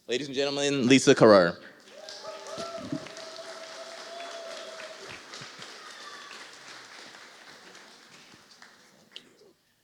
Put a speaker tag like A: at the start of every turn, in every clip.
A: Ladies and gentlemen, Lisa Carrer.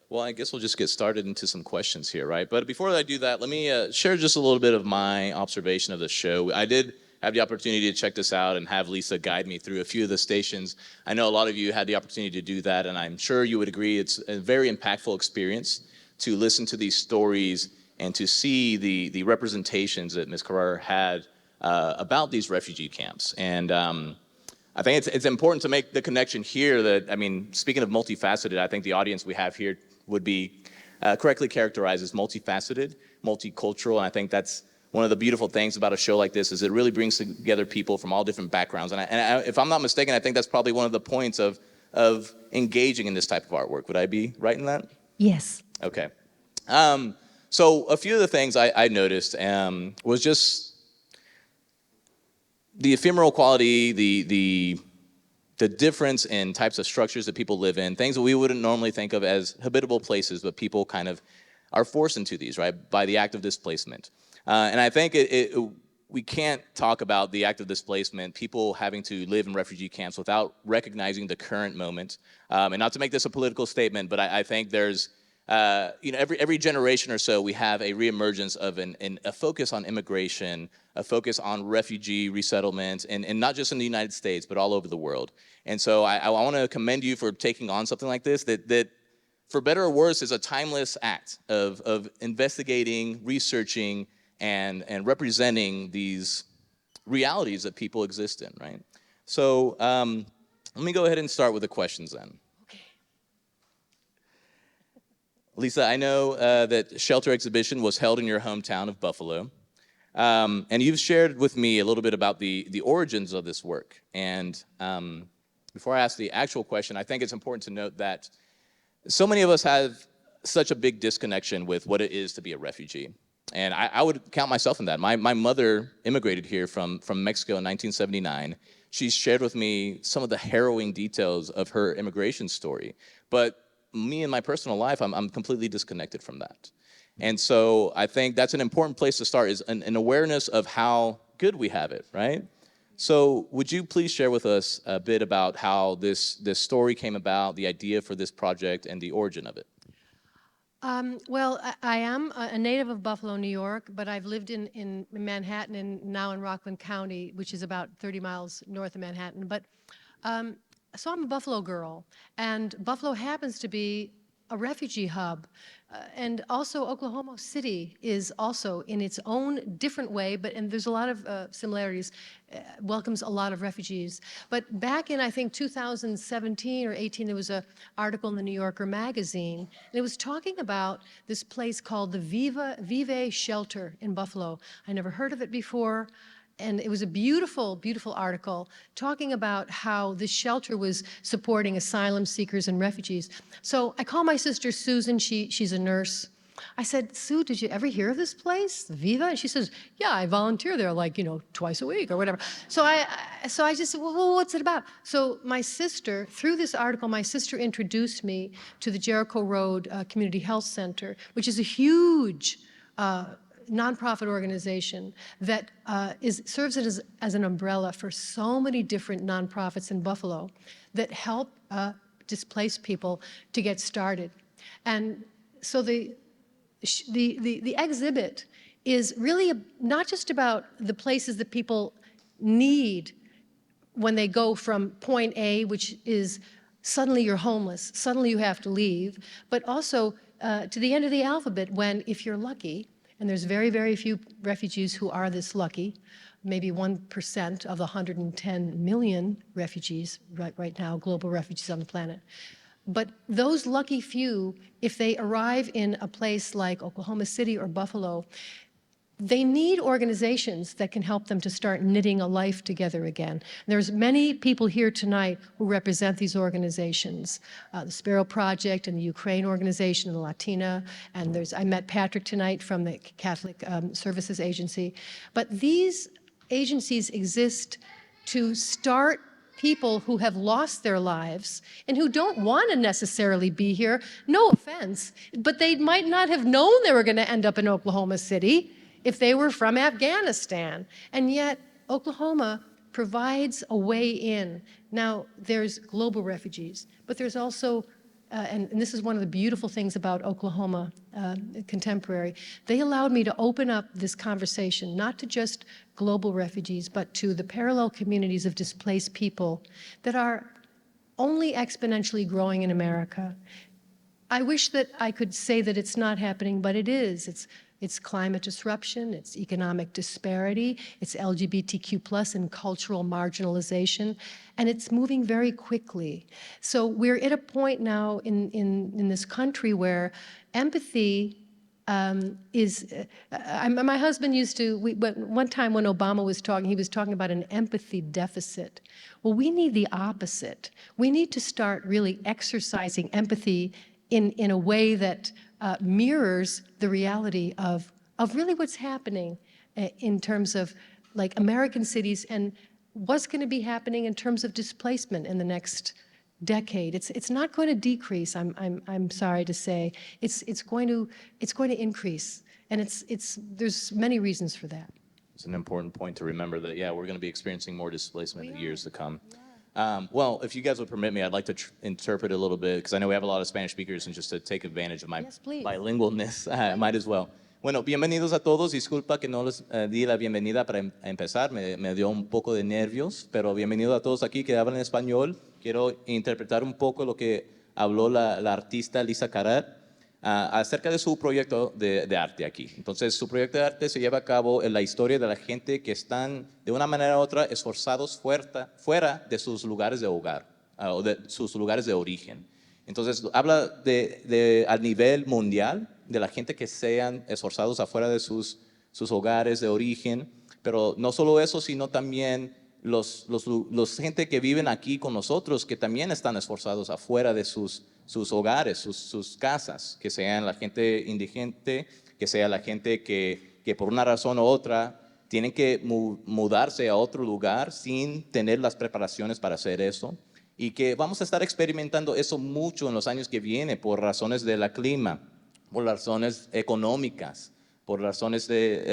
A: Well, I guess we'll just get started into some questions here, right? But before I do that, let me share just a little bit of my observation of the show. I did have the opportunity to check this out and have Lisa guide me through a few of the stations. I know a lot of you had the opportunity to do that, and I'm sure you would agree it's a very impactful experience to listen to these stories and to see the representations that Ms. Carrer had about these refugee camps. And I think it's important to make the connection here that, I mean, speaking of multifaceted, I think the audience we have here would be correctly characterized as multifaceted, multicultural, and I think that's one of the beautiful things about a show like this is it really brings together people from all different backgrounds. And if I'm not mistaken, I think that's probably one of the points of engaging in this type of artwork. Would I be right in that?
B: Yes.
A: Okay. So a few of the things I noticed was just the ephemeral quality, the difference in types of structures that people live in, things that we wouldn't normally think of as habitable places, but people kind of are forced into these, right, by the act of displacement. And I think we can't talk about the act of displacement, people having to live in refugee camps without recognizing the current moment. And not to make this a political statement, but I think there's, every generation or so, we have a reemergence of a focus on immigration, a focus on refugee resettlement, and not just in the United States, but all over the world. And so I want to commend you for taking on something like this that for better or worse, is a timeless act of investigating, researching, and representing these realities that people exist in, right? So let me go ahead and start with the questions then. Lisa, I know that Shelter Exhibition was held in your hometown of Buffalo. And you've shared with me a little bit about the origins of this work. And before I ask the actual question, I think it's important to note that so many of us have such a big disconnection with what it is to be a refugee. And I would count myself in that. My mother immigrated here from Mexico in 1979. She's shared with me some of the harrowing details of her immigration story. But me in my personal life, I'm completely disconnected from that. And so I think that's an important place to start, is an awareness of how good we have it, right? So would you please share with us a bit about how this story came about, the idea for this project, and the origin of it?
B: Well, I am a native of Buffalo, New York, but I've lived in Manhattan and now in Rockland County, which is about 30 miles north of Manhattan. But so I'm a Buffalo girl, and Buffalo happens to be a refugee hub. And also Oklahoma City is also, in its own different way, and there's a lot of similarities, welcomes a lot of refugees. But back in, I think, 2017 or 18, there was an article in the New Yorker magazine, and it was talking about this place called the Vive Shelter in Buffalo. I never heard of it before. And it was a beautiful, beautiful article talking about how this shelter was supporting asylum seekers and refugees. So I called my sister Susan, she's a nurse. I said, Sue, did you ever hear of this place, Viva? And she says, yeah, I volunteer there like, twice a week or whatever. So I just said, well, what's it about? So my sister, through this article, my sister introduced me to the Jericho Road Community Health Center, which is a huge nonprofit organization that serves as an umbrella for so many different nonprofits in Buffalo that help displaced people to get started. And so the exhibit is really not just about the places that people need when they go from point A, which is suddenly you're homeless, suddenly you have to leave, but also to the end of the alphabet when, if you're lucky, and there's very, very few refugees who are this lucky, maybe 1% of the 110 million refugees right now, global refugees on the planet. But those lucky few, if they arrive in a place like Oklahoma City or Buffalo, they need organizations that can help them to start knitting a life together again. There's many people here tonight who represent these organizations, the Sparrow Project and the Ukraine organization, and the Latina, and I met Patrick tonight from the Catholic Services Agency. But these agencies exist to start people who have lost their lives and who don't want to necessarily be here, no offense, but they might not have known they were going to end up in Oklahoma City. if they were from Afghanistan. And yet, Oklahoma provides a way in. Now, there's global refugees, but there's also, and this is one of the beautiful things about Oklahoma Contemporary, they allowed me to open up this conversation, not to just global refugees, but to the parallel communities of displaced people that are only exponentially growing in America. I wish that I could say that it's not happening, but it is. It's climate disruption, it's economic disparity, it's LGBTQ plus and cultural marginalization, and it's moving very quickly. So we're at a point now in this country where empathy my husband used to, one time when Obama was talking, he was talking about an empathy deficit. Well, we need the opposite. We need to start really exercising empathy in a way that mirrors the reality of really what's happening in terms of like American cities and what's going to be happening in terms of displacement in the next decade. It's not going to decrease. I'm sorry to say. It's going to increase, and there's many reasons for that.
A: It's an important point to remember that, yeah, we're going to be experiencing more displacement in the years to come. Well, if you guys would permit me, I'd like to interpret a little bit, because I know we have a lot of Spanish speakers, and just to take advantage of my
B: Yes, please.
A: bilingualness, I might as well. Bueno, bienvenidos a todos. Disculpa que no les di la bienvenida para empezar, me dio un poco de nervios, pero bienvenido a todos aquí que hablan español. Quiero interpretar un poco lo que habló la artista Lisa Carat acerca de su proyecto de arte aquí. Entonces, su proyecto de arte se lleva a cabo en la historia de la gente que están, de una manera u otra, esforzados fuera de sus lugares de hogar, o de sus lugares de origen. Entonces, habla a nivel mundial de la gente que sean esforzados afuera de sus hogares de origen, pero no solo eso, sino también los gente que viven aquí con nosotros, que también están esforzados afuera de sus hogares, sus casas, que sean la gente indigente, que sea la gente que por una razón u otra tienen que mudarse a otro lugar sin tener las preparaciones para hacer eso, y que vamos a estar experimentando eso mucho en los años que vienen por razones del clima, por razones económicas, por razones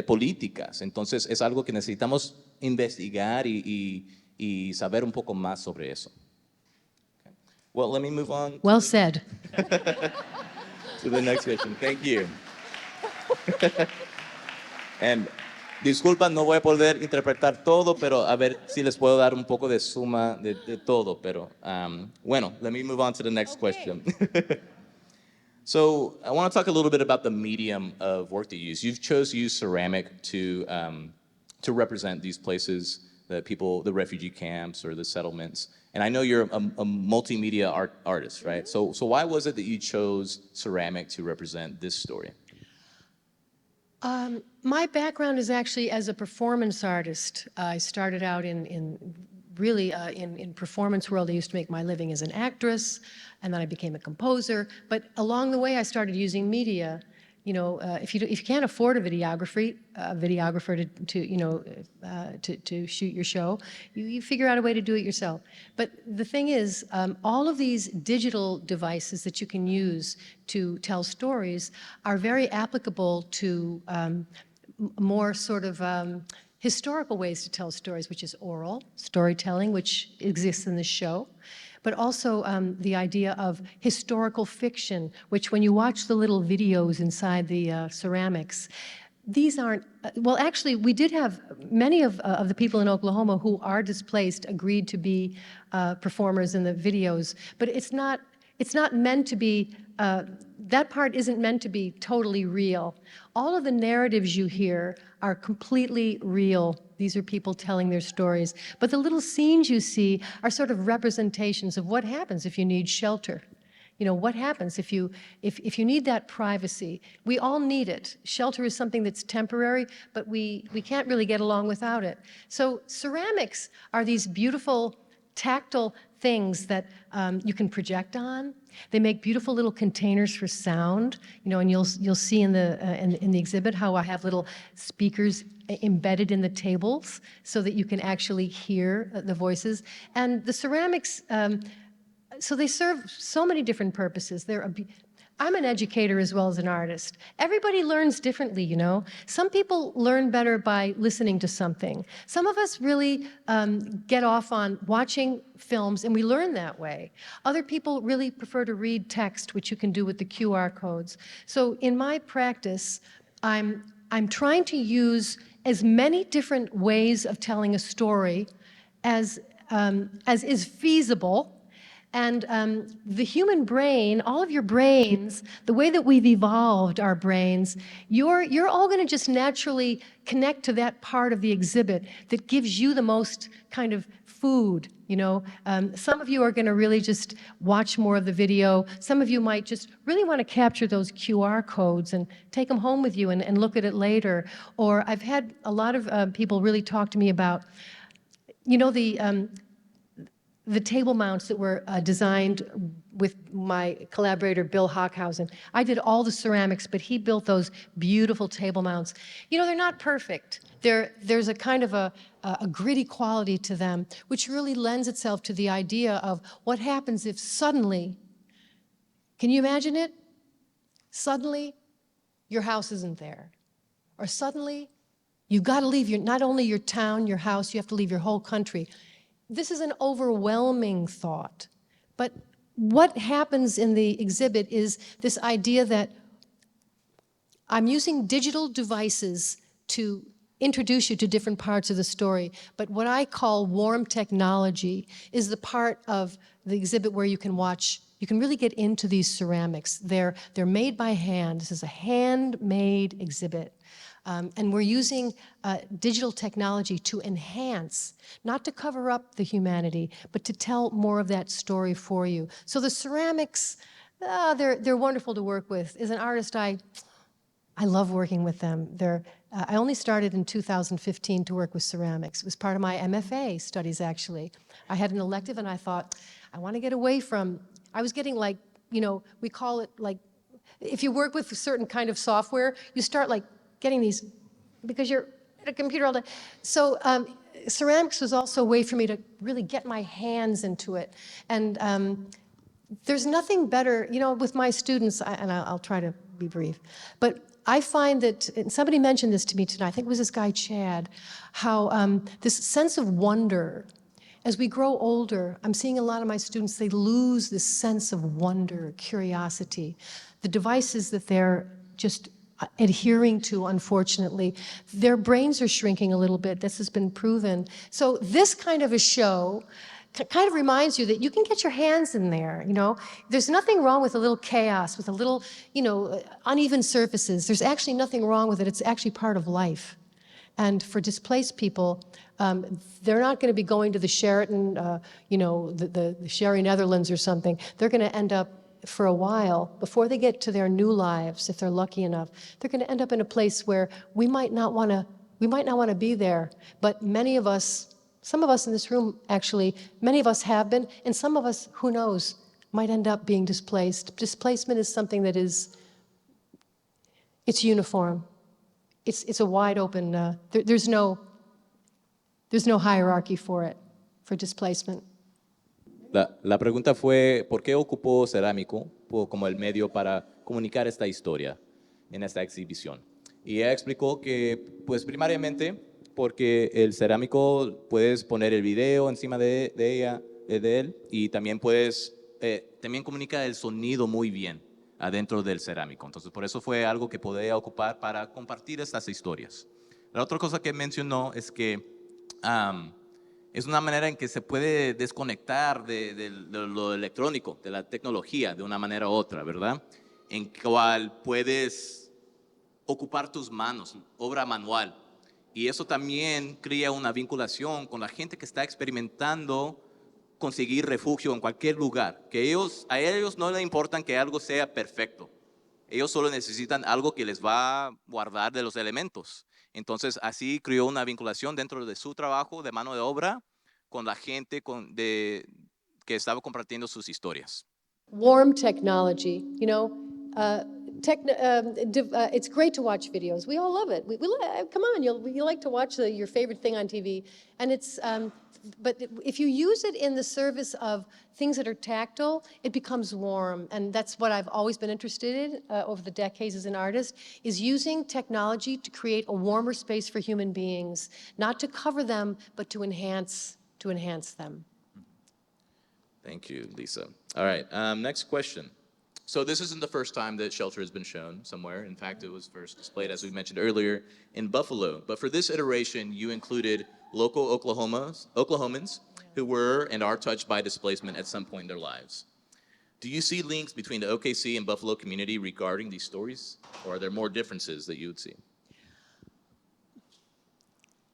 A: políticas. Entonces es algo que necesitamos investigar y saber un poco más sobre eso. Okay. Well, let me move on.
B: Well said.
A: To the next question. Thank you. And disculpa, no voy a poder interpretar todo, pero a ver si les puedo dar un poco de suma de todo. Pero bueno, let me move on to the next question. So I want to talk a little bit about the medium of work that you use. You've chose to use ceramic to represent these places, the refugee camps or the settlements. And I know you're a multimedia artist, right? So why was it that you chose ceramic to represent this story?
B: My background is actually as a performance artist. I started out in performance world. I used to make my living as an actress, and then I became a composer. But along the way, I started using media. You know, if you can't afford a videographer to shoot your show, you figure out a way to do it yourself. But the thing is, all of these digital devices that you can use to tell stories are very applicable to more sort of historical ways to tell stories, which is oral storytelling, which exists in the show, but also the idea of historical fiction, which when you watch the little videos inside the ceramics, these aren't, well, actually, we did have many of the people in Oklahoma who are displaced agreed to be performers in the videos, but it's not meant to be, that part isn't meant to be totally real. All of the narratives you hear are completely real. These are people telling their stories. But the little scenes you see are sort of representations of what happens if you need shelter. You know, what happens if you need that privacy? We all need it. Shelter is something that's temporary, but we can't really get along without it. So ceramics are these beautiful tactile things that you can project on. They make beautiful little containers for sound, you know, and you'll see in the exhibit how I have little speakers embedded in the tables so that you can actually hear the voices. And the ceramics, so they serve so many different purposes. I'm an educator as well as an artist. Everybody learns differently, you know. Some people learn better by listening to something. Some of us really get off on watching films, and we learn that way. Other people really prefer to read text, which you can do with the QR codes. So in my practice, I'm trying to use as many different ways of telling a story as is feasible. And the human brain, all of your brains, the way that we've evolved our brains, you're all going to just naturally connect to that part of the exhibit that gives you the most kind of food, you know. Some of you are going to really just watch more of the video. Some of you might just really want to capture those QR codes and take them home with you and look at it later. Or I've had a lot of people really talk to me about, you know, the table mounts that were designed with my collaborator, Bill Hockhausen. I did all the ceramics, but he built those beautiful table mounts. You know, they're not perfect. There's a kind of a gritty quality to them, which really lends itself to the idea of what happens if suddenly, can you imagine it? Suddenly, your house isn't there. Or suddenly, you've got to leave not only your town, your house, you have to leave your whole country. This is an overwhelming thought, but what happens in the exhibit is this idea that I'm using digital devices to introduce you to different parts of the story, but what I call warm technology is the part of the exhibit where you can watch, you can really get into these ceramics. They're made by hand. This is a handmade exhibit. And we're using digital technology to enhance, not to cover up the humanity, but to tell more of that story for you. So the ceramics, they're wonderful to work with. As an artist, I love working with them. I only started in 2015 to work with ceramics. It was part of my MFA studies, actually. I had an elective, and I thought, I want to get away from, I was getting like, you know, we call it like, if you work with a certain kind of software, you start like getting these, because you're at a computer all day. So ceramics was also a way for me to really get my hands into it. And there's nothing better, you know, with my students, and I'll try to be brief, but I find that, and somebody mentioned this to me tonight, I think it was this guy Chad, how this sense of wonder, as we grow older, I'm seeing a lot of my students, they lose this sense of wonder, curiosity. The devices that they're just adhering to, unfortunately, their brains are shrinking a little bit. This has been proven. So this kind of a show kind of reminds you that you can get your hands in there, you know. There's nothing wrong with a little chaos, with a little, you know, uneven surfaces. There's actually nothing wrong with it. It's actually part of life. And for displaced people, they're not going to be going to the Sheraton, you know, the Sherry Netherlands or something. They're going to end up for a while, before they get to their new lives, if they're lucky enough, they're going to end up in a place where we might not want to be there. But many of us, some of us in this room, actually, many of us have been, and some of us, who knows, might end up being displaced. Displacement is something that is, it's uniform. It's a wide open, there's no hierarchy for it, for displacement.
A: La pregunta fue, ¿por qué ocupó cerámico como el medio para comunicar esta historia en esta exhibición? Y ella explicó que, pues primariamente, porque el cerámico puedes poner el video encima de él, y también también comunica el sonido muy bien adentro del cerámico. Entonces, por eso fue algo que podía ocupar para compartir estas historias. La otra cosa que mencionó es que es una manera en que se puede desconectar de lo electrónico, de la tecnología, de una manera u otra, ¿verdad? En cual puedes ocupar tus manos, obra manual. Y eso también crea una vinculación con la gente que está experimentando conseguir refugio en cualquier lugar. Que a ellos no les importa que algo sea perfecto. Ellos solo necesitan algo que les va a guardar de los elementos. Entonces, así creó una vinculación dentro de su trabajo de mano de obra con la gente que estaba compartiendo sus historias.
B: Warm technology, you know, it's great to watch videos. We all love it. Come on, you like to watch your favorite thing on TV, and but if you use it in the service of things that are tactile, it becomes warm, and that's what I've always been interested in over the decades as an artist, is using technology to create a warmer space for human beings, not to cover them, but to enhance them.
A: Thank you, Lisa. All right, next question. So this isn't the first time that Shelter has been shown somewhere. In fact, it was first displayed, as we mentioned earlier, in Buffalo. But for this iteration, you included local Oklahomans who were and are touched by displacement at some point in their lives. Do you see links between the OKC and Buffalo community regarding these stories? Or are there more differences that you would see?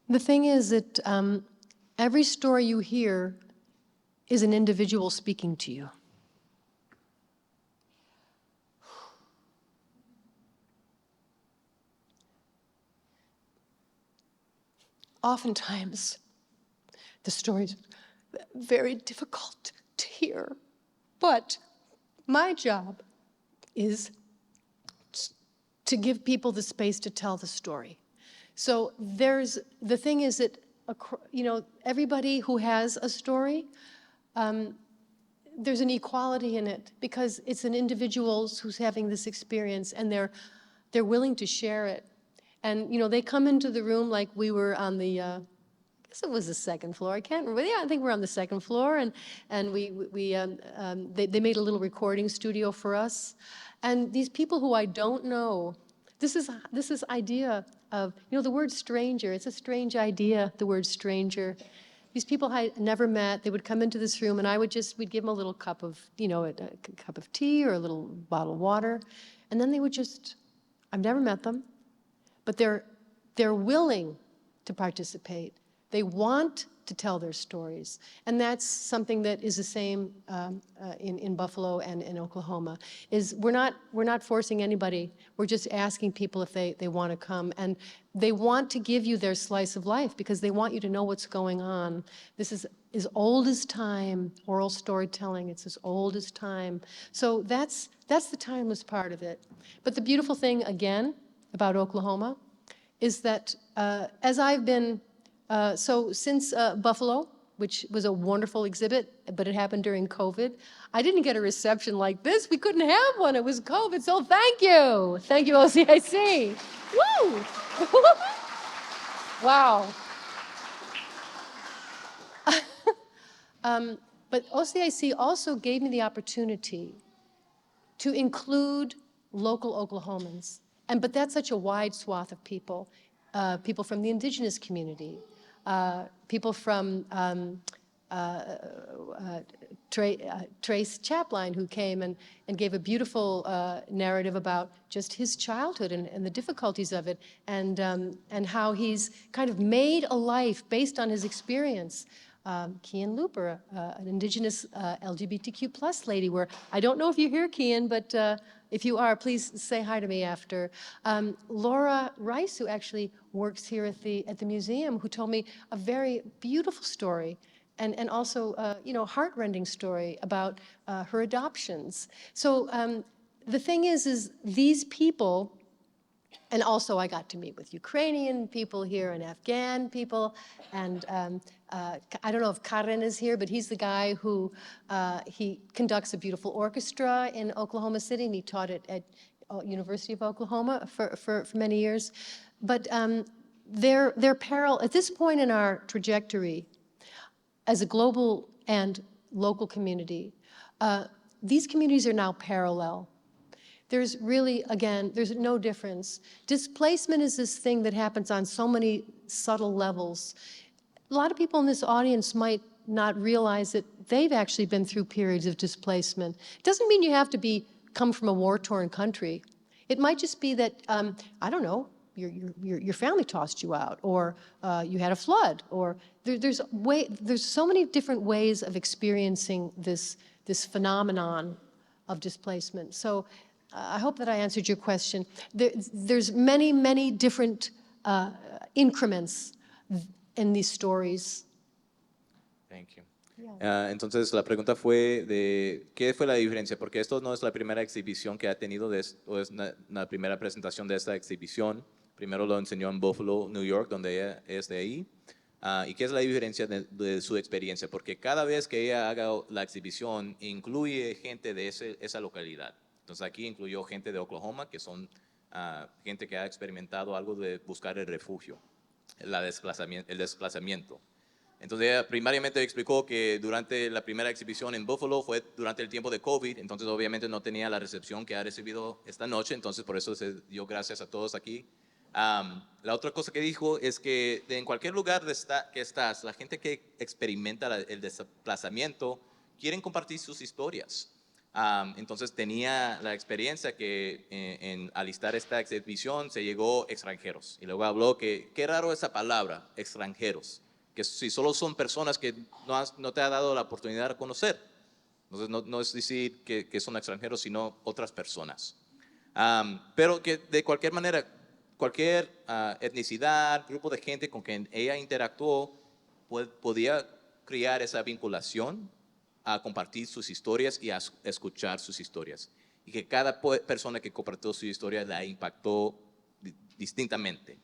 B: The thing is that every story you hear is an individual speaking to you. Oftentimes, the story's very difficult to hear, but my job is to give people the space to tell the story. So the thing is that, everybody who has a story, there's an equality in it because it's an individual who's having this experience and they're willing to share it. And, they come into the room like we were on the, I guess it was the second floor. I can't remember. Yeah, I think we're on the second floor. And they made a little recording studio for us. And these people who I don't know, this is idea of, the word stranger. It's a strange idea, the word stranger. These people I never met, they would come into this room and we'd give them a little cup of, a cup of tea or a little bottle of water. And then they would I've never met them, but they're willing to participate. They want to tell their stories. And that's something that is the same in Buffalo and in Oklahoma, is we're not forcing anybody. We're just asking people if they want to come. And they want to give you their slice of life because they want you to know what's going on. This is as old as time, oral storytelling. It's as old as time. So that's the timeless part of it. But the beautiful thing, again, about Oklahoma is that as I've been, so since Buffalo, which was a wonderful exhibit, but it happened during COVID, I didn't get a reception like this. We couldn't have one. It was COVID. So thank you. Thank you, OCIC. Woo! Wow. But OCIC also gave me the opportunity to include local Oklahomans. But that's such a wide swath of people. People from the indigenous community, people from Trace Chapline, who came and gave a beautiful narrative about just his childhood and the difficulties of it, and how he's kind of made a life based on his experience. Kian Looper, an indigenous LGBTQ+ lady, where I don't know if you're here, Kian, but if you are, please say hi to me after. Laura Rice, who actually works here at the museum, who told me a very beautiful story, and also heart-rending story about her adoptions. So the thing is these people. And also I got to meet with Ukrainian people here and Afghan people. And I don't know if Karen is here, but he's the guy who, he conducts a beautiful orchestra in Oklahoma City, and he taught it at University of Oklahoma for many years. But they're parallel. At this point in our trajectory, as a global and local community, these communities are now parallel. There's really, again, there's no difference. Displacement is this thing that happens on so many subtle levels. A lot of people in this audience might not realize that they've actually been through periods of displacement. It doesn't mean you have to come from a war-torn country. It might just be that, I don't know, your family tossed you out, or you had a flood, or there's so many different ways of experiencing this phenomenon of displacement. So I hope that I answered your question. There's many, many different increments in these stories.
A: Thank you. Entonces la pregunta fue de qué fue la diferencia, porque esto no es la primera exhibición que ha tenido, o es la primera presentación de esta exhibición. Primero lo enseñó en Buffalo, New York, donde ella es de ahí. ¿Y qué es la diferencia de su experiencia? Porque cada vez que ella haga la exhibición, incluye gente de esa localidad. Entonces aquí incluyó gente de Oklahoma, que son gente que ha experimentado algo de buscar el refugio, el desplazamiento. Entonces ella primariamente explicó que durante la primera exhibición en Buffalo fue durante el tiempo de COVID, entonces obviamente no tenía la recepción que ha recibido esta noche, entonces por eso se dio gracias a todos aquí. La otra cosa que dijo es que en cualquier lugar que estás, la gente que experimenta el desplazamiento quieren compartir sus historias. Entonces tenía la experiencia que en alistar esta exhibición se llegó extranjeros. Y luego habló que qué raro esa palabra, extranjeros, que si solo son personas que no te ha dado la oportunidad de conocer. Entonces no es decir que son extranjeros, sino otras personas. Pero que de cualquier manera, cualquier etnicidad, grupo de gente con quien ella interactuó, podía crear esa vinculación a compartir sus historias y a escuchar sus historias. Y que cada persona que compartió su historia la impactó distintamente.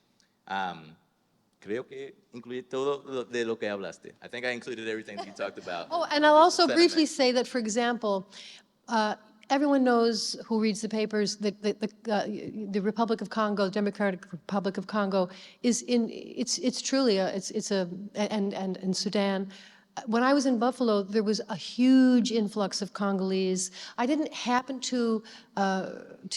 A: Creo que incluí todo de lo que hablaste. I think I included everything that you talked about.
B: Oh, and I'll also
A: Sentiment.
B: briefly say that, for example, everyone knows who reads the papers that the Republic of Congo, Democratic Republic of Congo, it's truly and Sudan. When I was in Buffalo, there was a huge influx of Congolese. I didn't happen to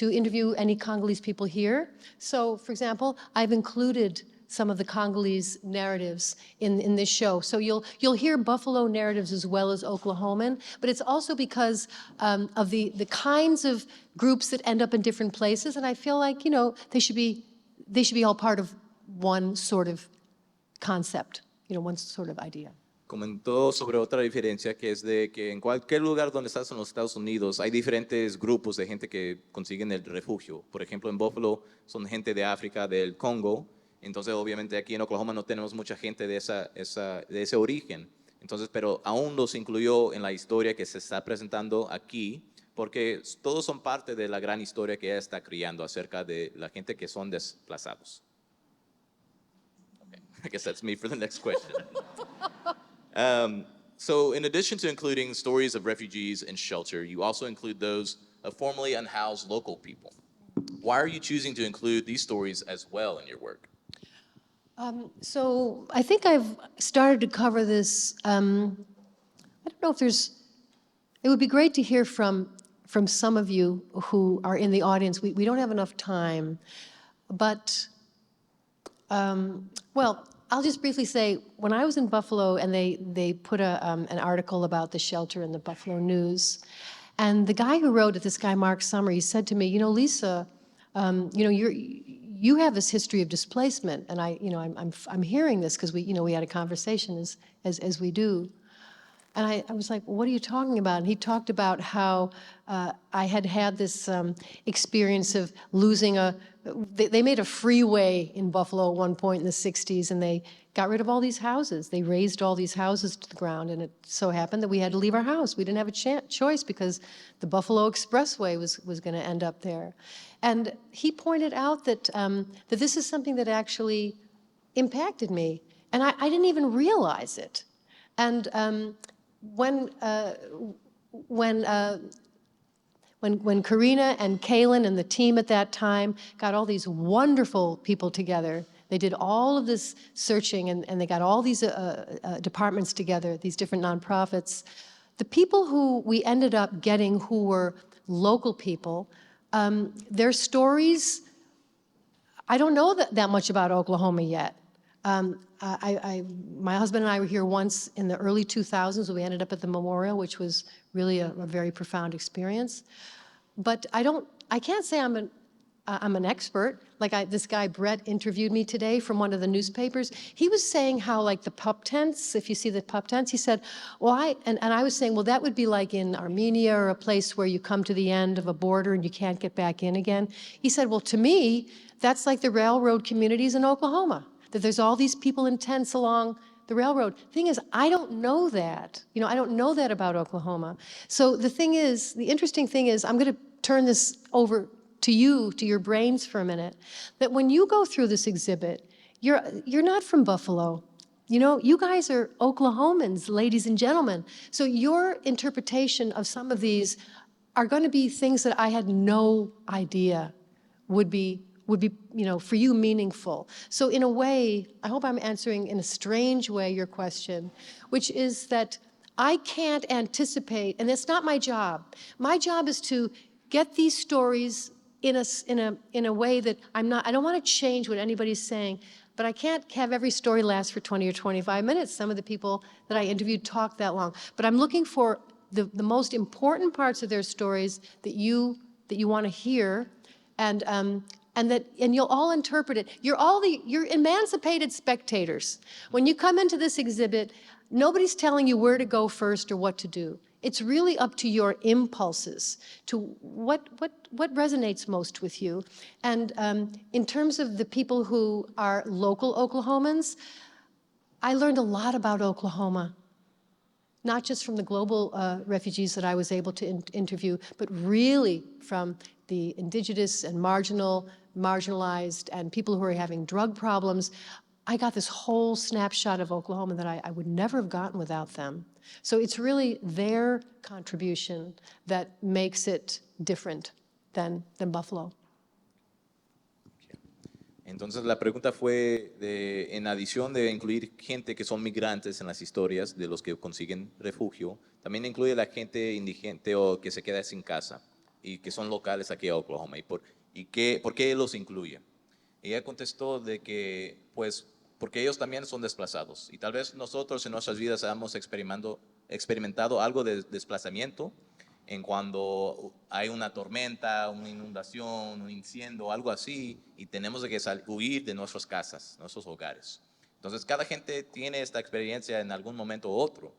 B: interview any Congolese people here. So, for example, I've included some of the Congolese narratives in this show. So you'll hear Buffalo narratives as well as Oklahoman, but it's also because of the kinds of groups that end up in different places, and I feel like, you know, they should be all part of one sort of concept, you know, one sort of idea.
A: Comentó sobre otra diferencia que es de que en cualquier lugar donde estás en los Estados Unidos hay diferentes grupos de gente que consiguen el refugio. Por ejemplo, en Buffalo son gente de África, del Congo. Entonces, obviamente, aquí en Oklahoma no tenemos mucha gente de ese origen. Entonces, pero aún los incluyó en la historia que se está presentando aquí, porque todos son parte de la gran historia que ella está creando acerca de la gente que son desplazados. Okay. I guess that's me for the next question. So in addition to including stories of refugees in shelter, you also include those of formerly unhoused local people. Why are you choosing to include these stories as well in your work?
B: So I think I've started to cover this. I don't know if there's. It would be great to hear from some of you who are in the audience. We don't have enough time, but well, I'll just briefly say when I was in Buffalo and they put an article about the shelter in the Buffalo News, and the guy who wrote it, this guy Mark Summer, he said to me, you know, Lisa, you know, you have this history of displacement, and I'm hearing this because we had a conversation as we do, and I was like, well, what are you talking about? And he talked about how I had this experience of losing they made a freeway in Buffalo at one point in the 60s, and they got rid of all these houses. They razed all these houses to the ground, and it so happened that we had to leave our house. We didn't have a choice because the Buffalo Expressway was going to end up there. And he pointed out that, that this is something that actually impacted me, and I didn't even realize it. And when Karina and Kaylin and the team at that time got all these wonderful people together, they did all of this searching, and they got all these departments together, these different nonprofits. The people who we ended up getting who were local people, their stories, I don't know that much about Oklahoma yet. My husband and I were here once in the early 2000s. We ended up at the memorial, which was really a very profound experience. But I can't say I'm an expert. Like this guy Brett interviewed me today from one of the newspapers. He was saying how like the pup tents, if you see the pup tents, he said, well, and I was saying, well, that would be like in Armenia or a place where you come to the end of a border and you can't get back in again. He said, well, to me, that's like the railroad communities in Oklahoma, that there's all these people in tents along the railroad. Thing is, I don't know that. You know, I don't know that about Oklahoma. So the thing is, the interesting thing is, I'm going to turn this over to you, to your brains for a minute, that when you go through this exhibit, you're not from Buffalo. You know, you guys are Oklahomans, ladies and gentlemen. So your interpretation of some of these are going to be things that I had no idea would be, you know, for you meaningful. So in a way, I hope I'm answering in a strange way your question, which is that I can't anticipate, and it's not my job. My job is to get these stories in a way that I don't want to change what anybody's saying, but I can't have every story last for 20 or 25 minutes. Some of the people that I interviewed talk that long. But I'm looking for the most important parts of their stories that you want to hear, and you'll all interpret it. You're emancipated spectators. When you come into this exhibit, nobody's telling you where to go first or what to do. It's really up to your impulses, to what resonates most with you. And in terms of the people who are local Oklahomans, I learned a lot about Oklahoma, not just from the global refugees that I was able to interview, but really from the indigenous and marginalized and people who are having drug problems. I got this whole snapshot of Oklahoma that I would never have gotten without them. So it's really their contribution that makes it different than Buffalo.
A: Entonces la pregunta fue en adición de incluir gente que son migrantes en las historias de los que consiguen refugio, también incluye la gente indigente o que se queda sin casa y que son locales aquí a Oklahoma. ¿Por qué los incluye? Ella contestó de que, pues, porque ellos también son desplazados y tal vez nosotros en nuestras vidas hemos experimentado algo de desplazamiento en cuando hay una tormenta, una inundación, un incendio, algo así, y tenemos que huir de nuestras casas, nuestros hogares. Entonces, cada gente tiene esta experiencia en algún momento u otro,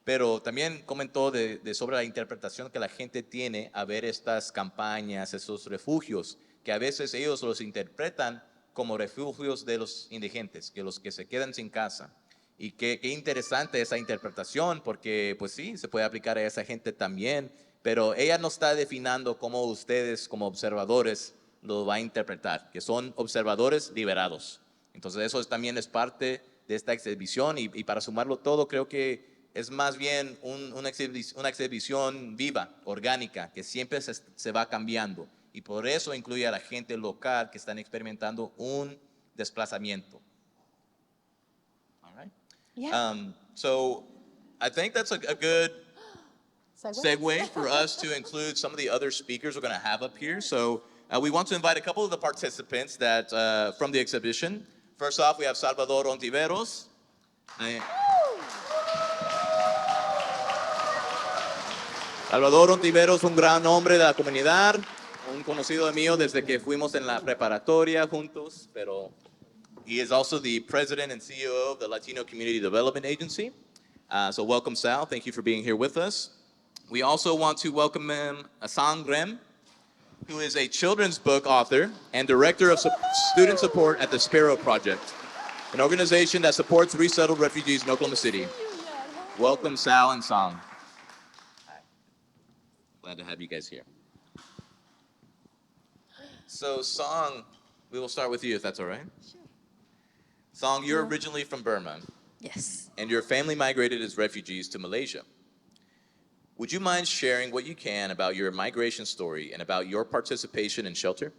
A: pero también comentó sobre la interpretación que la gente tiene a ver estas campañas, estos refugios, que a veces ellos los interpretan como refugios de los indigentes, que los que se quedan sin casa. Y qué interesante esa interpretación, porque pues sí, se puede aplicar a esa gente también, pero ella no está definiendo cómo ustedes como observadores lo van a interpretar, que son observadores liberados. Entonces eso también es parte de esta exhibición y para sumarlo todo creo que es más bien una exhibición viva, orgánica, que siempre se va cambiando y por eso incluye a la gente local que están experimentando un desplazamiento.
B: Yeah.
A: So I think that's a good segue for us to include some of the other speakers we're going to have up here. So we want to invite a couple of the participants that from the exhibition. First off, we have Salvador Ontiveros. Salvador Ontiveros, un gran hombre de la comunidad, un conocido mío desde que fuimos en la preparatoria juntos, pero he is also the president and CEO of the Latino Community Development Agency. So welcome, Sal. Thank you for being here with us. We also want to welcome Asang Rem, who is a children's book author and director of student support at the Sparrow Project, an organization that supports resettled refugees in Oklahoma City. Welcome, Sal and Sang. Glad to have you guys here. So, Sang, we will start with you if that's all right.
C: Sure.
A: Sang, you're originally from Burma.
C: Yes.
A: And your family migrated as refugees to Malaysia. Would you mind sharing what you can about your migration story and about your participation in shelter?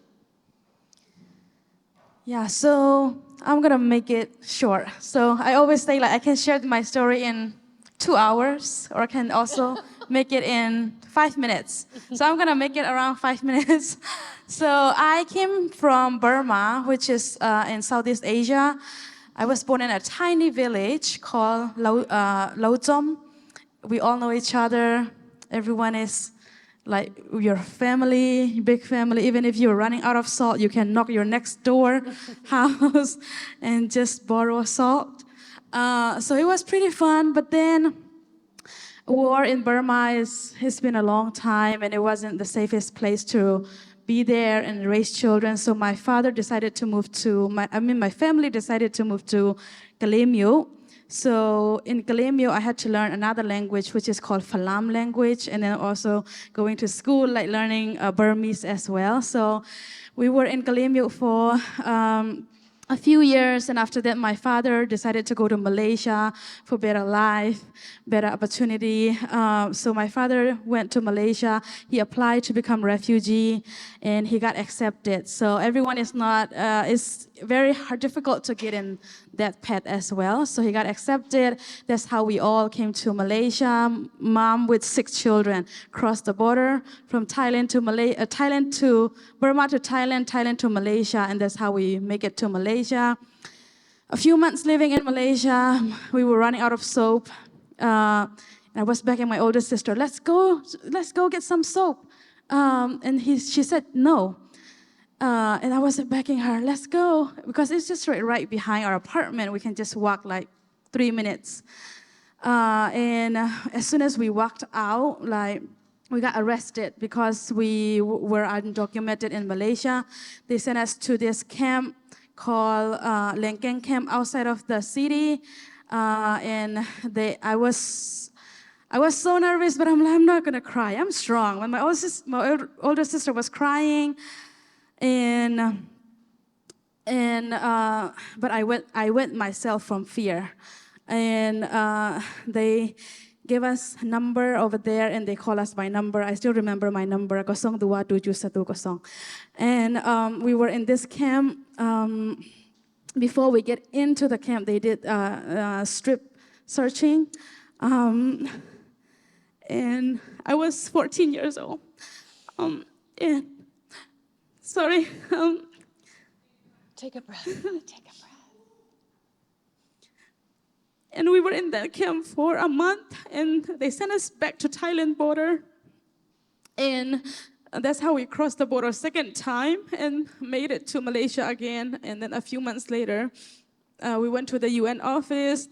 C: Yeah, so I'm gonna make it short. So I always say I can share my story in 2 hours, or I can also make it in 5 minutes. So I'm gonna make it around 5 minutes. So I came from Burma, which is in Southeast Asia. I was born in a tiny village called Lauzom. We all know each other. Everyone is like your family, big family. Even if you're running out of salt, you can knock your next door house and just borrow salt. So it was pretty fun, but then war in Burma has been a long time, and it wasn't the safest place to be there and raise children. So my father decided to move to, my family decided to move to Kalemio. So in Kalemio, I had to learn another language, which is called Falam language, and then also going to school, like learning Burmese as well. So we were in Kalemio for a few years, and after that, my father decided to go to Malaysia for better life, better opportunity. So my father went to Malaysia. He applied to become refugee, and he got accepted. So everyone is not, it's very hard, difficult to get in that path as well. So he got accepted. That's how we all came to Malaysia. Mom with 6 children crossed the border from Thailand to Thailand to Burma to Thailand, Thailand to Malaysia, and that's how we make it to Malaysia. A few months living in Malaysia, we were running out of soap. And I was begging my older sister, let's go get some soap. And she said no. And I was begging her, let's go, because it's just right behind our apartment. We can just walk like 3 minutes. And as soon as we walked out, like, we got arrested because we were undocumented in Malaysia. They sent us to this camp called Lengkeng Camp outside of the city. And I was so nervous, but I'm like, I'm not gonna cry. I'm strong. When my older sister was crying, but I went myself from fear, and they gave us a number over there, and they call us by number. I still remember my number, 022710. And we were in this camp. Before we get into the camp, they did strip searching, and I was 14 years old. And sorry.
B: Take a breath. Take a breath.
C: And we were in that camp for a month, and they sent us back to Thailand border. And that's how we crossed the border a second time and made it to Malaysia again. And then a few months later, we went to the UN office.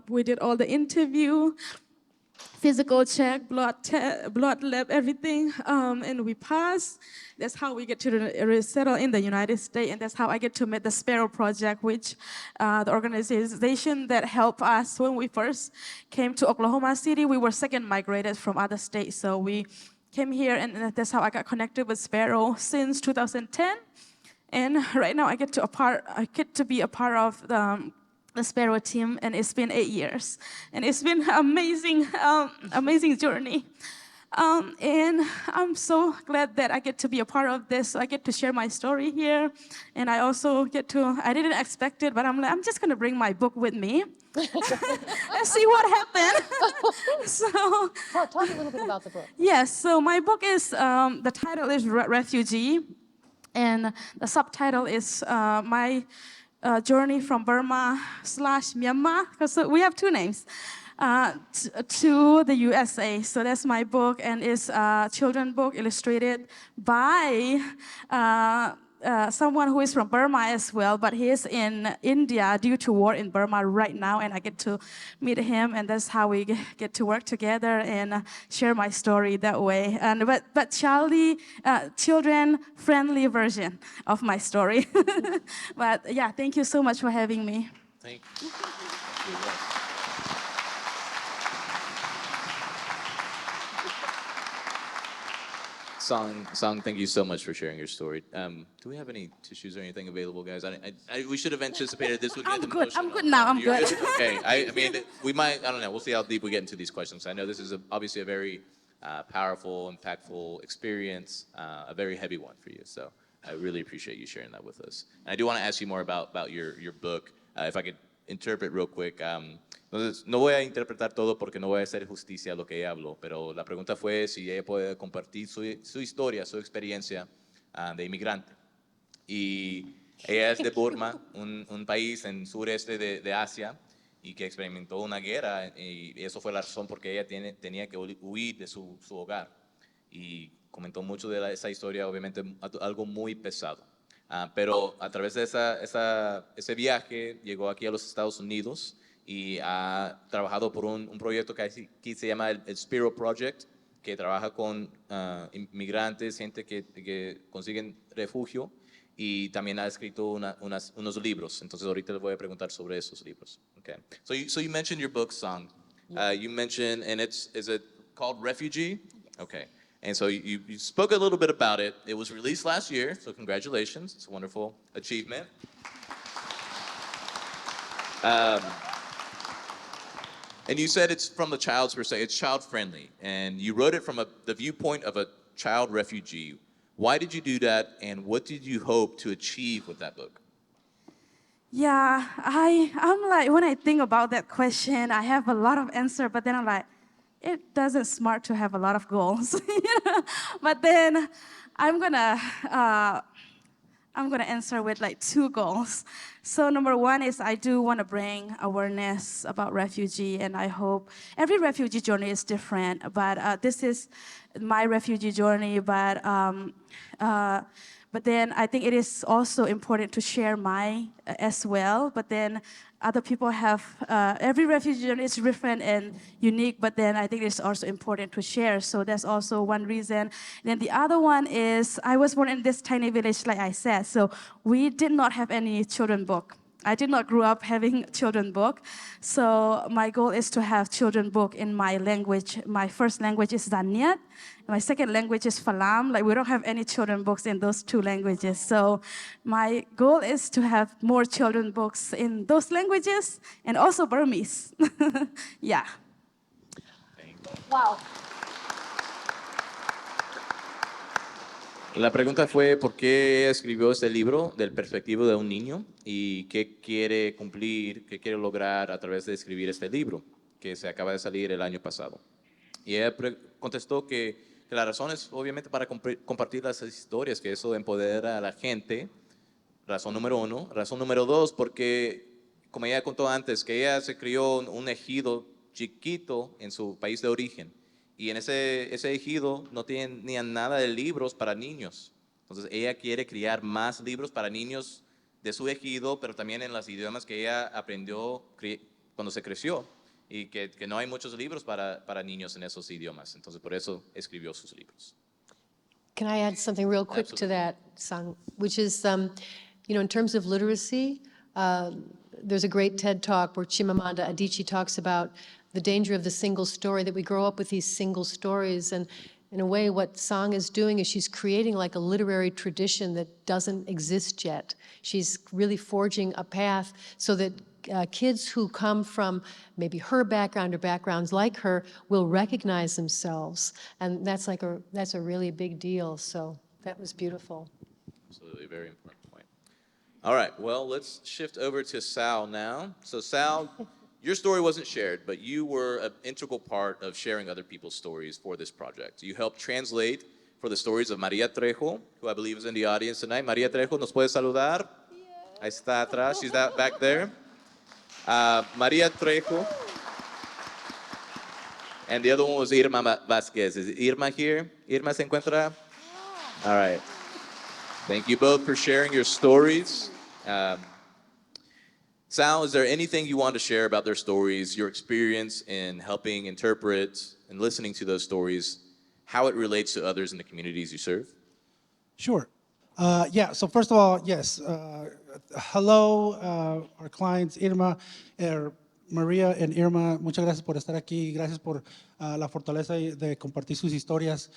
C: We did all the interview, physical check, blood lab, everything, and we passed. That's how we get to settle in the United States, and that's how I get to meet the Sparrow Project, which the organization that helped us when we first came to Oklahoma City. We were second migrated from other states, so we came here, and that's how I got connected with Sparrow since 2010. And right now I get to be a part of the Sparrow team, and it's been 8 years, and it's been amazing, amazing journey. And I'm so glad that I get to be a part of this. So I get to share my story here, and I also I didn't expect it, but I'm like, I'm just gonna bring my book with me and see what happens. So
B: Talk a little bit about the book.
C: yes, so my book is, the title is Refugee, and the subtitle is my journey from Burma/Myanmar, because we have 2 names, to the USA. So that's my book, and it's a children's book illustrated by someone who is from Burma as well, but he is in India due to war in Burma right now, and I get to meet him, and that's how we get to work together and share my story that way. And but children-friendly version of my story. But yeah, thank you so much for having me.
A: Thank you. Thank you. Song, thank you so much for sharing your story. Do we have any tissues or anything available, guys? We should have anticipated this would get emotional.
C: I'm good now. I'm
A: You're
C: good.
A: Okay. I mean, we might. I don't know. We'll see how deep we get into these questions. I know this is obviously a very powerful, impactful experience, a very heavy one for you. So I really appreciate you sharing that with us. And I do want to ask you more about your book. If I could interpret real quick. Entonces, no voy a interpretar todo porque no voy a hacer justicia a lo que ella habló, pero la pregunta fue si ella puede compartir su historia, su experiencia de inmigrante. Y ella es de Burma, un país en sureste de Asia, y que experimentó una guerra, y eso fue la razón por qué ella tenía que huir de su hogar. Y comentó mucho de esa historia, obviamente algo muy pesado. Pero a través de ese viaje llegó aquí a los Estados Unidos y ha trabajado por un proyecto que aquí se llama el Sparrow Project, que trabaja con inmigrantes, gente que consiguen refugio, y también ha escrito unos libros. Entonces ahorita les voy a preguntar sobre esos libros. Okay. So you mentioned your book, Song. You mentioned, and is it called Refugee? Okay. And so you spoke a little bit about it. It was released last year, so congratulations. It's a wonderful achievement. And you said it's from the child's perspective, it's child friendly, and you wrote it from the viewpoint of a child refugee. Why did you do that, and what did you hope to achieve with that book?
C: Yeah, I'm like, when I think about that question, I have a lot of answer, but then I'm like, it doesn't smart to have a lot of goals. But then I'm gonna answer with like two goals. So number one is I do want to bring awareness about refugee, and I hope every refugee journey is different. But this is my refugee journey. But then I think it is also important to share mine as well. But then other people have, every refugee journey is different and unique, but then I think it's also important to share. So that's also one reason. Then the other one is I was born in this tiny village, like I said. So we did not have any children book. I did not grow up having children book. So my goal is to have children book in my language. My first language is Danyat. My second language is Falam. Like we don't have any children books in those two languages. So my goal is to have more children books in those languages and also Burmese. Yeah.
B: Wow.
A: La pregunta fue por qué escribió este libro del perspectivo de un niño y qué quiere cumplir, qué quiere lograr a través de escribir este libro que se acaba de salir el año pasado. Y ella contestó que la razón es obviamente para compartir las historias, que eso empodera a la gente, razón número uno. Razón número dos, porque como ella contó antes, que ella se crió en un ejido chiquito en su país de origen. Y en ese ejido no tenían nada de libros para niños. Entonces ella quiere crear más libros para niños de su ejido, pero también en los idiomas que ella aprendió cuando se creció. Y que no hay muchos libros para niños en esos idiomas. Entonces por eso escribió sus libros.
B: Can I add something real quick to that, Sang, which is, in terms of literacy, there's a great TED Talk where Chimamanda Adichie talks about the danger of the single story, that we grow up with these single stories. And in a way, what Sang is doing is she's creating like a literary tradition that doesn't exist yet. She's really forging a path so that kids who come from maybe her background or backgrounds like her will recognize themselves. And that's a really big deal. So that was beautiful.
A: Absolutely, very important point. All right, well, let's shift over to Sal now. So Sal, your story wasn't shared, but you were an integral part of sharing other people's stories for this project. You helped translate for the stories of Maria Trejo, who I believe is in the audience tonight. Maria Trejo, ¿nos puede saludar? Ahí está atrás, she's back there. Maria Trejo. And the other one was Irma Vasquez. Is Irma here? Irma se encuentra? All right. Thank you both for sharing your stories. Sal, is there anything you want to share about their stories, your experience in helping interpret and listening to those stories, how it relates to others in the communities you serve?
D: Sure. So first of all, yes. Hello, our clients, Irma, Maria and Irma, muchas gracias por estar aquí. Gracias por la fortaleza de compartir sus historias.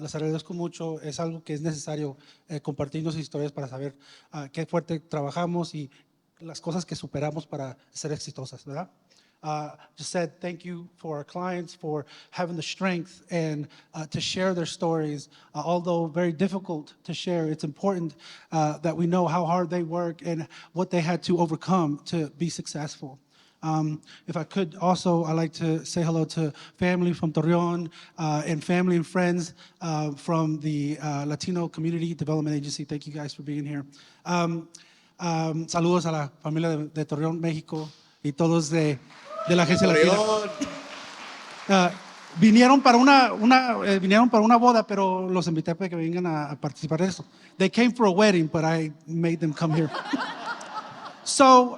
D: Les agradezco mucho. Es algo que es necesario compartir nuestras historias para saber qué fuerte trabajamos y las cosas que superamos para ser exitosas, ¿verdad? Just said thank you for our clients for having the strength and to share their stories. Although very difficult to share, it's important that we know how hard they work and what they had to overcome to be successful. If I could also, I'd like to say hello to family from Torreon and family and friends from the Latino Community Development Agency. Thank you guys for being here. Saludos a la familia de Torreón, México, y todos de la agencia Latina. Vinieron para una boda, pero los invité para que vengan a participar de eso. They came for a wedding, but I made them come here. So,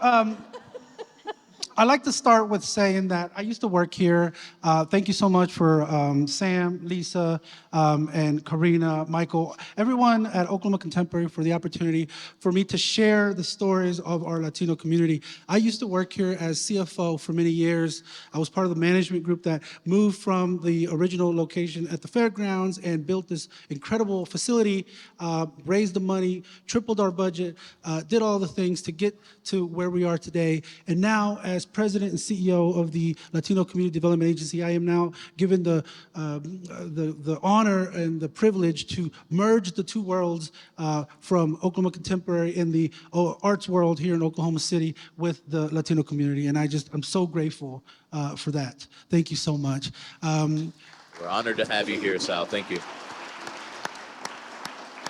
D: I like to start with saying that I used to work here. Thank you so much for Sam, Lisa, and Karina, Michael, everyone at Oklahoma Contemporary for the opportunity for me to share the stories of our Latino community. I used to work here as CFO for many years. I was part of the management group that moved from the original location at the fairgrounds and built this incredible facility, raised the money, tripled our budget, did all the things to get to where we are today. And now, as president and CEO of the Latino Community Development Agency, I am now given the honor and the privilege to merge the two worlds from Oklahoma Contemporary in the arts world here in Oklahoma City with the Latino community. And I'm so grateful for that. Thank you so much.
A: We're honored to have you here, Sal. Thank you.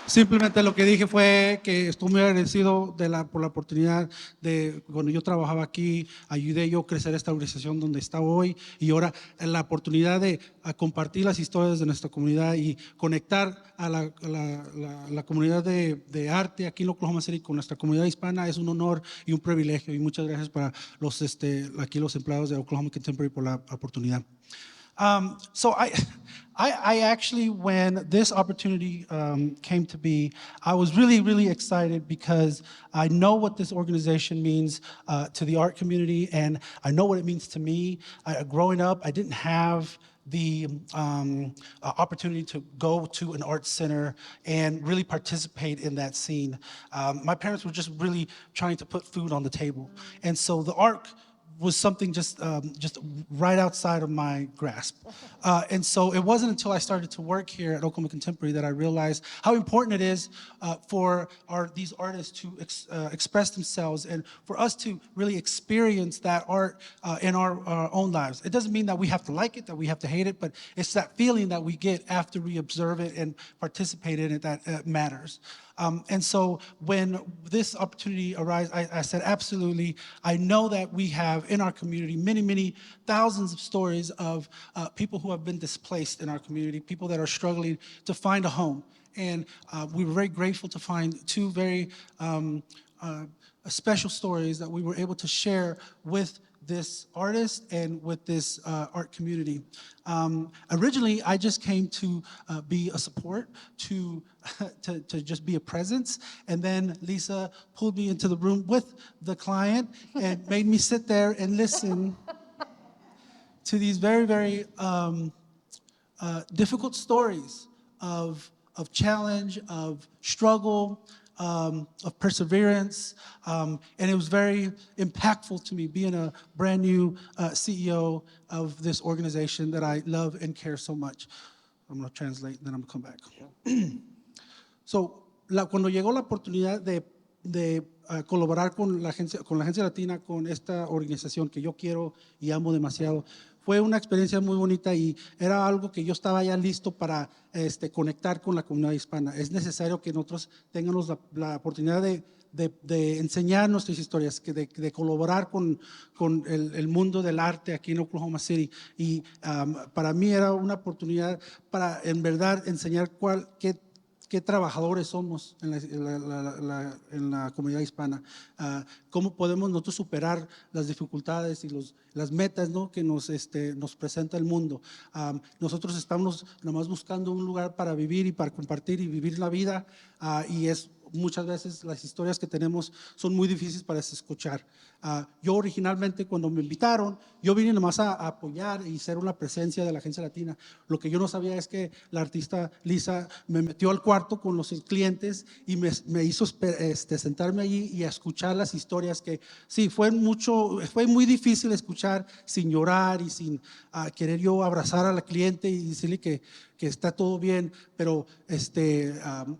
D: Simplemente lo que dije fue que estoy muy agradecido por la oportunidad de cuando yo trabajaba aquí, ayudé yo a crecer esta organización donde está hoy y ahora la oportunidad de compartir las historias de nuestra comunidad y conectar a la comunidad de arte aquí en Oklahoma City con nuestra comunidad hispana es un honor y un privilegio y muchas gracias para aquí los empleados de Oklahoma Contemporary por la oportunidad. So I actually, when this opportunity came to be, I was really, really excited because I know what this organization means to the art community, and I know what it means to me. Growing up, I didn't have the opportunity to go to an art center and really participate in that scene. My parents were just really trying to put food on the table, and so the art was something just right outside of my grasp. And so it wasn't until I started to work here at Oklahoma Contemporary that I realized how important it is for these artists to express themselves and for us to really experience that art in our own lives. It doesn't mean that we have to like it, that we have to hate it, but it's that feeling that we get after we observe it and participate in it that matters. And so when this opportunity arose, I said, absolutely. I know that we have in our community many, many thousands of stories of people who have been displaced in our community, people that are struggling to find a home. And we were very grateful to find two very special stories that we were able to share with this artist and with this art community. Originally, I just came to be a support, to just be a presence, and then Lisa pulled me into the room with the client and made me sit there and listen to these very, very difficult stories of challenge, of struggle, of perseverance, and it was very impactful to me being a brand new CEO of this organization that I love and care so much. I'm going to translate and then I'm going to come back. So, cuando llegó la oportunidad de colaborar con la Agencia Latina, con esta organización que yo quiero y amo demasiado, fue una experiencia muy bonita y era algo que yo estaba ya listo para conectar con la comunidad hispana. Es necesario que nosotros tengamos la oportunidad de enseñar nuestras historias, de colaborar con el mundo del arte aquí en Oklahoma City. Y para mí era una oportunidad para en verdad enseñar qué trabajadores somos en la comunidad hispana, cómo podemos nosotros superar las dificultades y las metas, ¿no?, que nos presenta el mundo. Nosotros estamos nomás buscando un lugar para vivir y para compartir y vivir la vida, y muchas veces las historias que tenemos son muy difíciles para escuchar. Yo originalmente cuando me invitaron, yo vine nomás a apoyar y ser una presencia de la Agencia Latina. Lo que yo no sabía es que la artista Lisa me metió al cuarto con los clientes y me hizo sentarme allí y a escuchar las historias que sí, fue muy difícil escuchar sin llorar y sin querer yo abrazar a la cliente y decirle que está todo bien, pero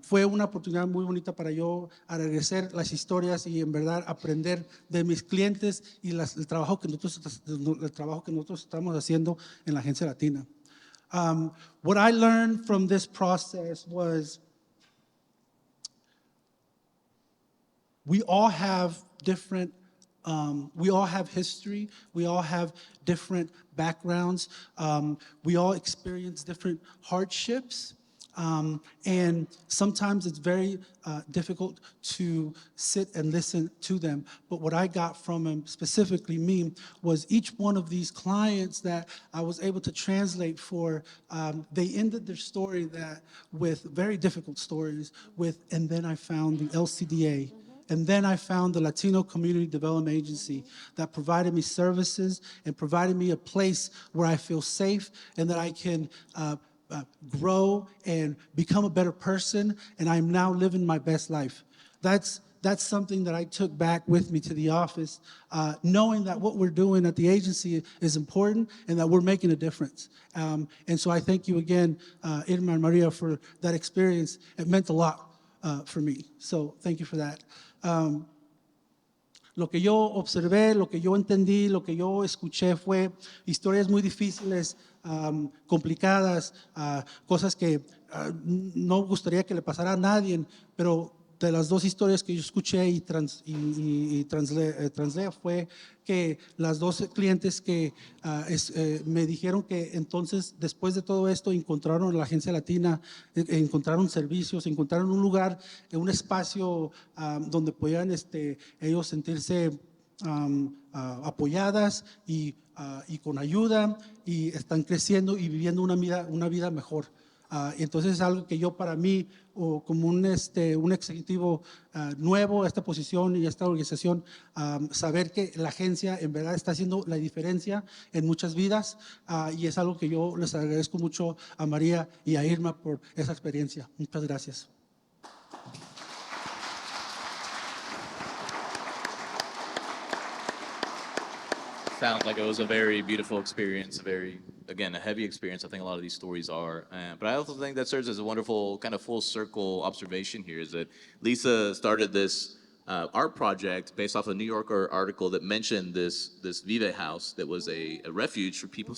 D: fue una oportunidad muy bonita para yo agradecer las historias y en verdad aprender de mis clientes y el trabajo que nosotros estamos haciendo en la Agencia Latina. What I learned from this process was we all have different we all have history. We all have different backgrounds. We all experience different hardships. And sometimes it's very difficult to sit and listen to them. But what I got from them, specifically me, was each one of these clients that I was able to translate for, they ended their story with very difficult stories and then I found the LCDA. And then I found the Latino Community Development Agency that provided me services and provided me a place where I feel safe and that I can grow and become a better person, and I'm now living my best life. That's something that I took back with me to the office, knowing that what we're doing at the agency is important and that we're making a difference. And so I thank you again, Irma and Maria, for that experience. It meant a lot for me. So thank you for that. Lo que yo observé, lo que yo entendí, lo que yo escuché fue historias muy difíciles, complicadas, cosas que no gustaría que le pasara a nadie, pero de las dos historias que yo escuché y translé fue que las dos clientes que me dijeron que entonces después de todo esto encontraron la agencia latina, encontraron servicios, encontraron un lugar, un espacio donde podían ellos sentirse apoyadas y con ayuda y están creciendo y viviendo una vida mejor. Entonces es algo que yo para mí, como un ejecutivo nuevo a esta posición y a esta organización, saber que la agencia en verdad está haciendo la diferencia en muchas vidas y es algo que yo les agradezco mucho a María y a Irma por esa experiencia. Muchas gracias.
A: Sounds like it was a very beautiful experience, again, a heavy experience. I think a lot of these stories are. But I also think that serves as a wonderful kind of full circle observation here is that Lisa started this art project based off a New Yorker article that mentioned this Vive house that was a refuge for people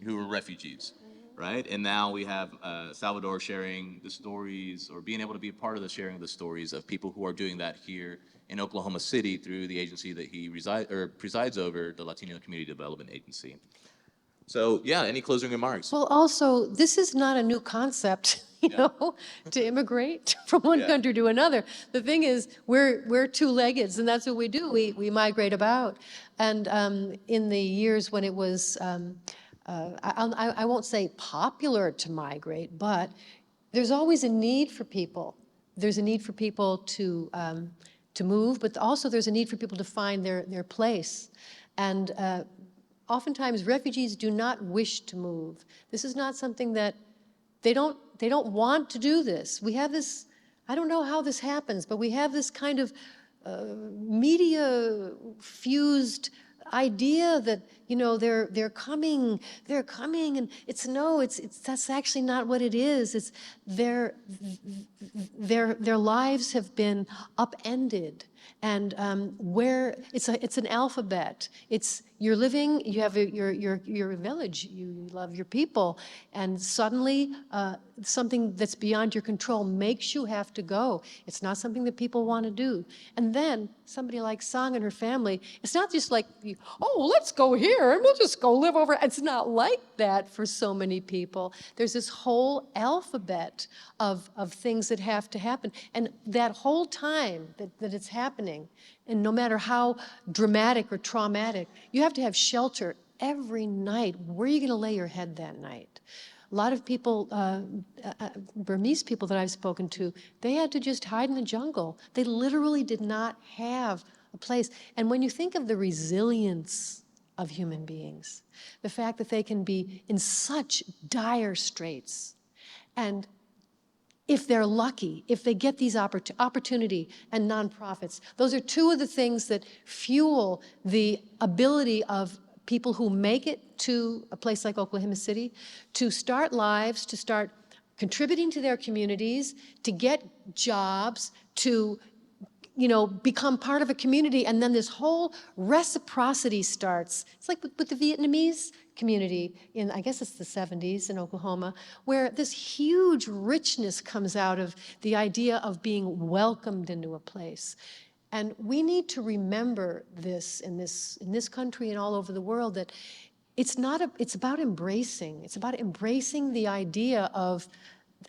A: who were refugees, right? And now we have Salvador sharing the stories or being able to be a part of the sharing of the stories of people who are doing that here in Oklahoma City through the agency that he presides over, the Latino Community Development Agency. So yeah, any closing remarks?
B: Well, also, this is not a new concept, you know, to immigrate from one country to another. The thing is, we're two-leggeds, and that's what we do. We migrate about. And in the years when it was, I won't say popular to migrate, but there's always a need for people. There's a need for people to move, but also there's a need for people to find their place. And oftentimes refugees do not wish to move. This is not something that they don't want to do this. We have this, I don't know how this happens, but we have this kind of media fused idea that, you know, they're coming, and that's actually not what it is. It's their lives have been upended, and where it's an alphabet. You're living, you have your village, you love your people, and suddenly something that's beyond your control makes you have to go. It's not something that people want to do. And then somebody like Sang and her family, it's not just like, oh, let's go here and we'll just go live over. It's not like that for so many people. There's this whole alphabet of things that have to happen. And that whole time that it's happening, and no matter how dramatic or traumatic, you have to have shelter every night. Where are you going to lay your head that night? A lot of people, Burmese people that I've spoken to, they had to just hide in the jungle. They literally did not have a place. And when you think of the resilience of human beings, the fact that they can be in such dire straits, and if they're lucky, if they get these opportunity and nonprofits, those are two of the things that fuel the ability of people who make it to a place like Oklahoma City to start lives, to start contributing to their communities, to get jobs, to, you know, become part of a community, and then this whole reciprocity starts. It's like with the Vietnamese community in, I guess it's the 70s in Oklahoma, where this huge richness comes out of the idea of being welcomed into a place. And we need to remember this in this country and all over the world, that it's about embracing. It's about embracing the idea of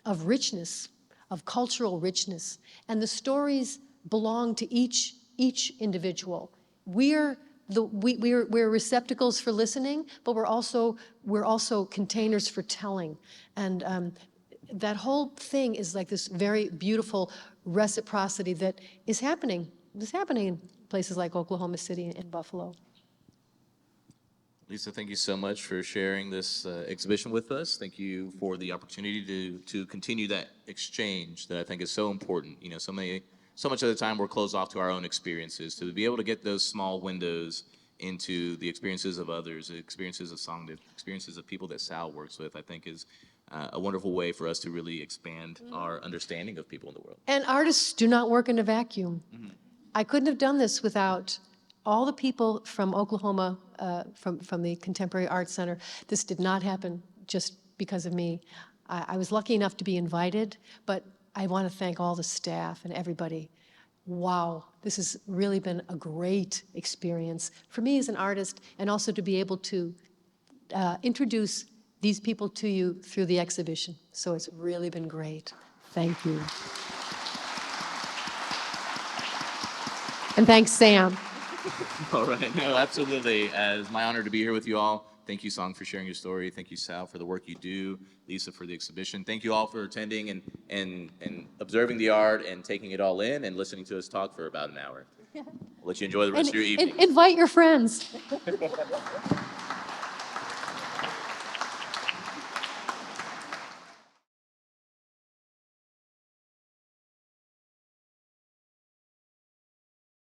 B: of richness, of cultural richness, and the stories belong to each individual. We're receptacles for listening, but we're also containers for telling, and that whole thing is like this very beautiful reciprocity that is happening. It's happening in places like Oklahoma City and Buffalo.
A: Lisa, thank you so much for sharing this exhibition with us. Thank you for the opportunity to continue that exchange that I think is so important. You know, so much of the time we're closed off to our own experiences. To be able to get those small windows into the experiences of others, the experiences of song, the experiences of people that Sal works with, I think is a wonderful way for us to really expand our understanding of people in the world.
B: And artists do not work in a vacuum. I couldn't have done this without all the people from Oklahoma, from the Contemporary Arts Center. This did not happen just because of me. I was lucky enough to be invited, but I want to thank all the staff and everybody. Wow, this has really been a great experience for me as an artist, and also to be able to introduce these people to you through the exhibition. So it's really been great. Thank you. And thanks, Sam.
A: All right, no, absolutely. It's my honor to be here with you all. Thank you, Song, for sharing your story. Thank you, Sal, for the work you do. Lisa, for the exhibition. Thank you all for attending and observing the art and taking it all in and listening to us talk for about an hour. I'll let you enjoy the rest of your evening.
B: Invite your friends.